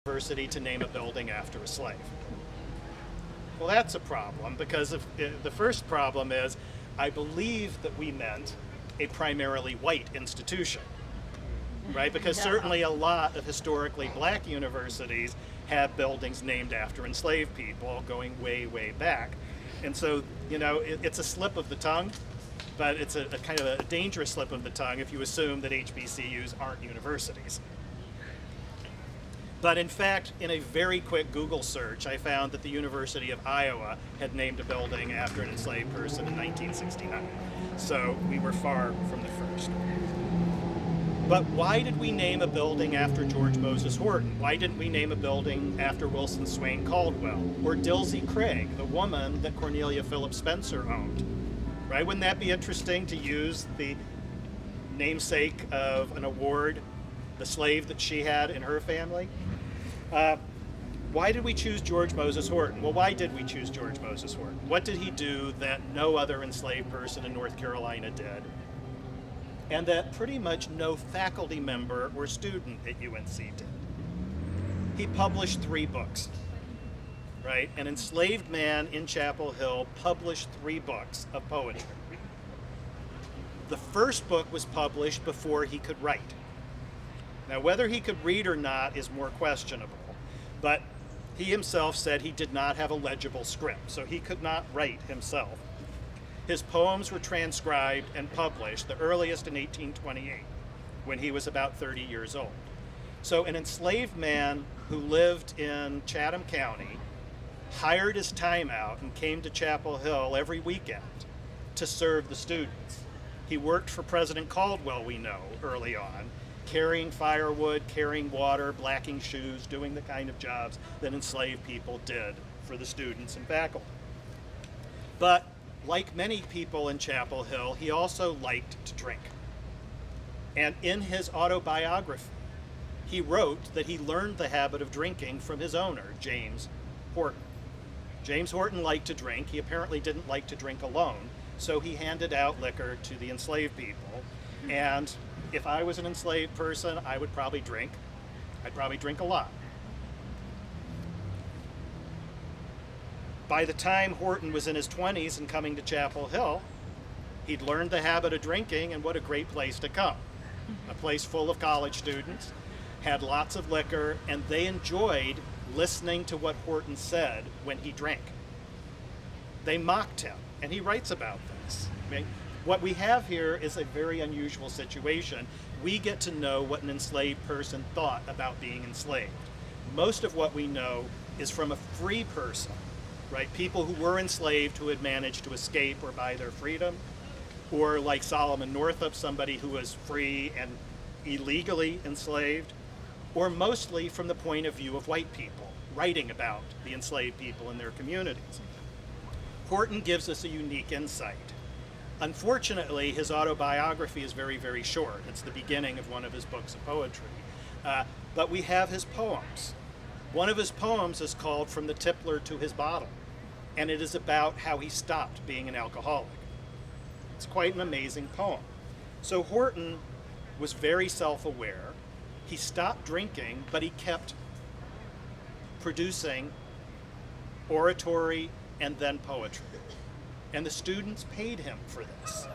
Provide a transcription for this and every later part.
university to name a building after a slave. Well, that's a problem, because the first problem is I believe that we meant a primarily white institution, right? Because certainly a lot of historically black universities have buildings named after enslaved people going way, way back. And so, you know, it's a slip of the tongue, but it's a kind of a dangerous slip of the tongue if you assume that HBCUs aren't universities. But in fact, in a very quick Google search, I found that the University of Iowa had named a building after an enslaved person in 1969. So we were far from the first. But why did we name a building after George Moses Horton? Why didn't we name a building after Wilson Swain Caldwell or Dilsey Craig, the woman that Cornelia Phillips Spencer owned? Right? Wouldn't that be interesting to use the namesake of an award, the slave that she had in her family? Why did we choose George Moses Horton? Well, why did we choose George Moses Horton? What did he do that no other enslaved person in North Carolina did, and that pretty much no faculty member or student at UNC did? He published 3 books, right? An enslaved man in Chapel Hill published 3 books of poetry. The first book was published before he could write. Now, whether he could read or not is more questionable, but he himself said he did not have a legible script, so he could not write himself. His poems were transcribed and published, the earliest in 1828, when he was about 30 years old. So an enslaved man who lived in Chatham County hired his time out and came to Chapel Hill every weekend to serve the students. He worked for President Caldwell, we know, early on, carrying firewood, carrying water, blacking shoes, doing the kind of jobs that enslaved people did for the students and faculty. But like many people in Chapel Hill, he also liked to drink. And in his autobiography, he wrote that he learned the habit of drinking from his owner, James Horton. James Horton liked to drink. He apparently didn't like to drink alone, so he handed out liquor to the enslaved people. And if I was an enslaved person, I would probably drink. I'd probably drink a lot. By the time Horton was in his 20s and coming to Chapel Hill, he'd learned the habit of drinking, and what a great place to come. A place full of college students, had lots of liquor, and they enjoyed listening to what Horton said when he drank. They mocked him, and he writes about this. I mean, what we have here is a very unusual situation. We get to know what an enslaved person thought about being enslaved. Most of what we know is from a free person, right? People who were enslaved who had managed to escape or buy their freedom, or like Solomon Northup, somebody who was free and illegally enslaved, or mostly from the point of view of white people, writing about the enslaved people in their communities. Horton gives us a unique insight. Unfortunately, his autobiography is very, very short. It's the beginning of one of his books of poetry. But we have his poems. One of his poems is called From the Tippler to His Bottle, and it is about how he stopped being an alcoholic. It's quite an amazing poem. So Horton was very self-aware. He stopped drinking, but he kept producing oratory and then poetry. And the students paid him for this.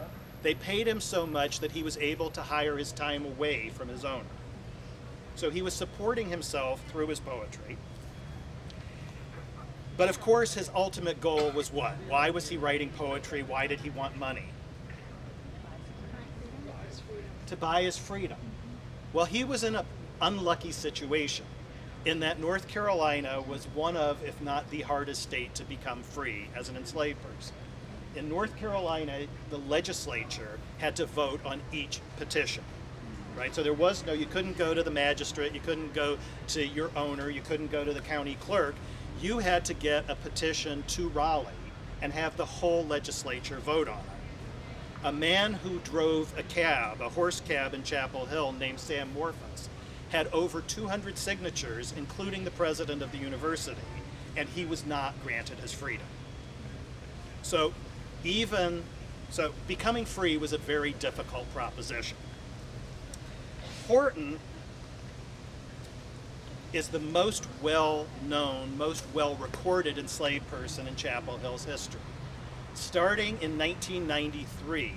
They paid him so much that he was able to hire his time away from his owner. So he was supporting himself through his poetry. But of course, his ultimate goal was what? Why was he writing poetry? Why did he want money? To buy his freedom. Well, he was in an unlucky situation in that North Carolina was one of, if not the hardest state to become free as an enslaved person. In North Carolina, the legislature had to vote on each petition, right? So there was no, you couldn't go to the magistrate, you couldn't go to your owner, you couldn't go to the county clerk. You had to get a petition to Raleigh and have the whole legislature vote on it. A man who drove a cab, a horse cab in Chapel Hill named Sam Morphus, had over 200 signatures, including the president of the university, and he was not granted his freedom. So becoming free was a very difficult proposition. Horton is the most well-known, most well-recorded enslaved person in Chapel Hill's history. Starting in 1993,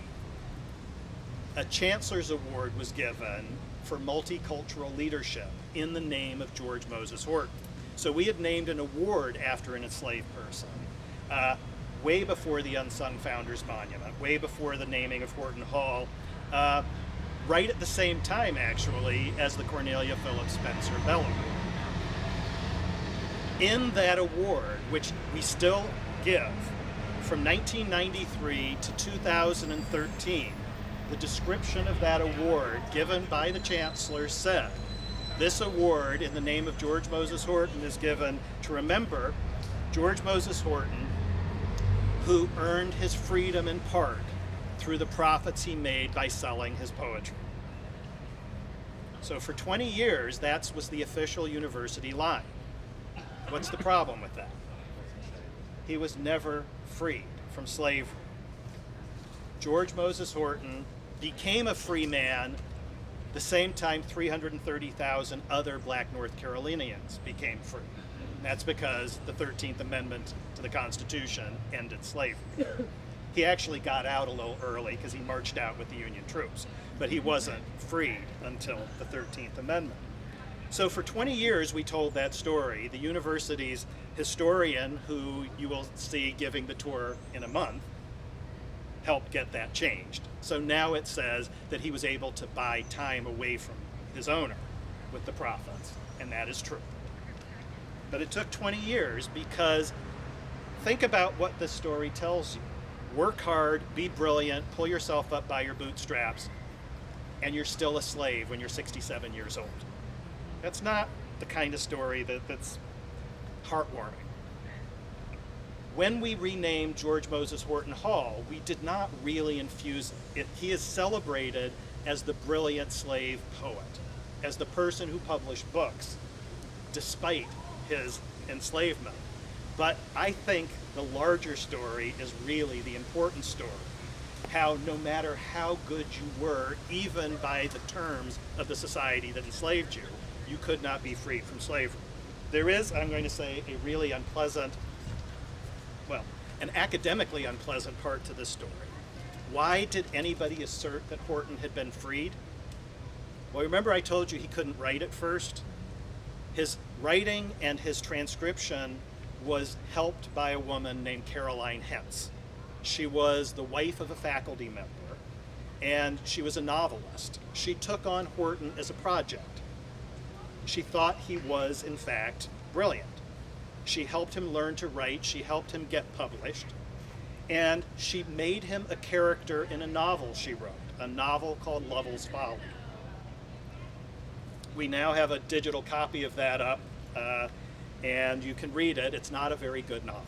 a Chancellor's Award was given for multicultural leadership in the name of George Moses Horton. So we had named an award after an enslaved person way before the Unsung Founders Monument, way before the naming of Horton Hall, right at the same time, actually, as the Cornelia Phillips Spencer Bell Award. In that award, which we still give, from 1993 to 2013, the description of that award given by the Chancellor said, this award in the name of George Moses Horton is given to remember George Moses Horton, who earned his freedom in part through the profits he made by selling his poetry. So for 20 years, that was the official university line. What's the problem with that? He was never freed from slavery. George Moses Horton became a free man the same time 330,000 other black North Carolinians became free. And that's because the 13th Amendment to the Constitution ended slavery. He actually got out a little early because he marched out with the Union troops, but he wasn't freed until the 13th Amendment. So for 20 years we told that story. The university's historian, who you will see giving the tour in a month, helped get that changed. So now it says that he was able to buy time away from his owner with the profits, and that is true. But it took 20 years because think about what this story tells you. Work hard, be brilliant, pull yourself up by your bootstraps, and you're still a slave when you're 67 years old. That's not the kind of story that's heartwarming. When we renamed George Moses Horton Hall, we did not really infuse it. He is celebrated as the brilliant slave poet, as the person who published books despite his enslavement. But I think the larger story is really the important story. How no matter how good you were, even by the terms of the society that enslaved you, you could not be freed from slavery. There is, I'm going to say, a really unpleasant, well, an academically unpleasant part to this story. Why did anybody assert that Horton had been freed? Well, remember I told you he couldn't write at first? His writing and his transcription was helped by a woman named Caroline Hentz. She was the wife of a faculty member, and she was a novelist. She took on Horton as a project. She thought he was, in fact, brilliant. She helped him learn to write, she helped him get published, and she made him a character in a novel she wrote, a novel called Lovell's Folly. We now have a digital copy of that up, and you can read it. It's not a very good novel,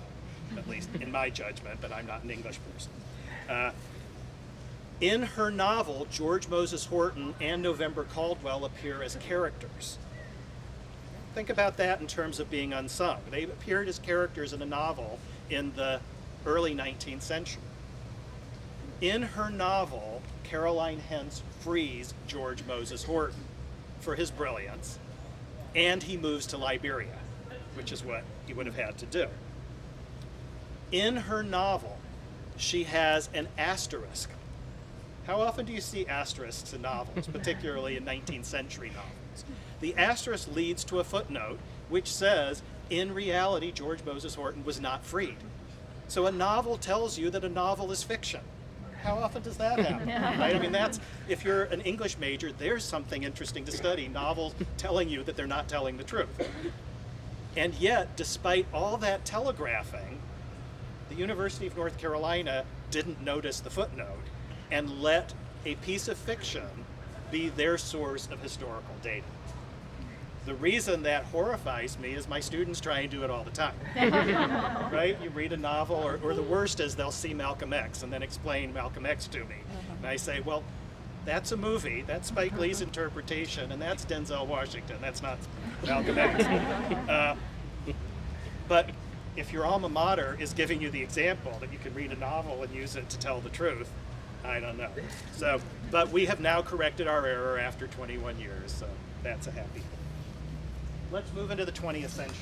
at least in my judgment, but I'm not an English person. In her novel, George Moses Horton and November Caldwell appear as characters. Think about that in terms of being unsung. They appeared as characters in a novel in the early 19th century. In her novel, Caroline Hentz frees George Moses Horton for his brilliance, and he moves to Liberia, which is what he would have had to do. In her novel, she has an asterisk. How often do you see asterisks in novels, particularly in 19th century novels? The asterisk leads to a footnote which says, in reality, George Moses Horton was not freed. So a novel tells you that a novel is fiction. How often does that happen? Right? I mean, that's, if you're an English major, there's something interesting to study, novels telling you that they're not telling the truth. And yet, despite all that telegraphing, the University of North Carolina didn't notice the footnote and let a piece of fiction be their source of historical data. The reason that horrifies me is my students try and do it all the time. Right? You read a novel, or the worst is they'll see Malcolm X and then explain Malcolm X to me. And I say, well, that's a movie, that's Spike Lee's interpretation, and that's Denzel Washington, that's not Malcolm X. But if your alma mater is giving you the example that you can read a novel and use it to tell the truth, I don't know. So, but we have now corrected our error after 21 years, so that's a happy thing. let's move into the 20th century.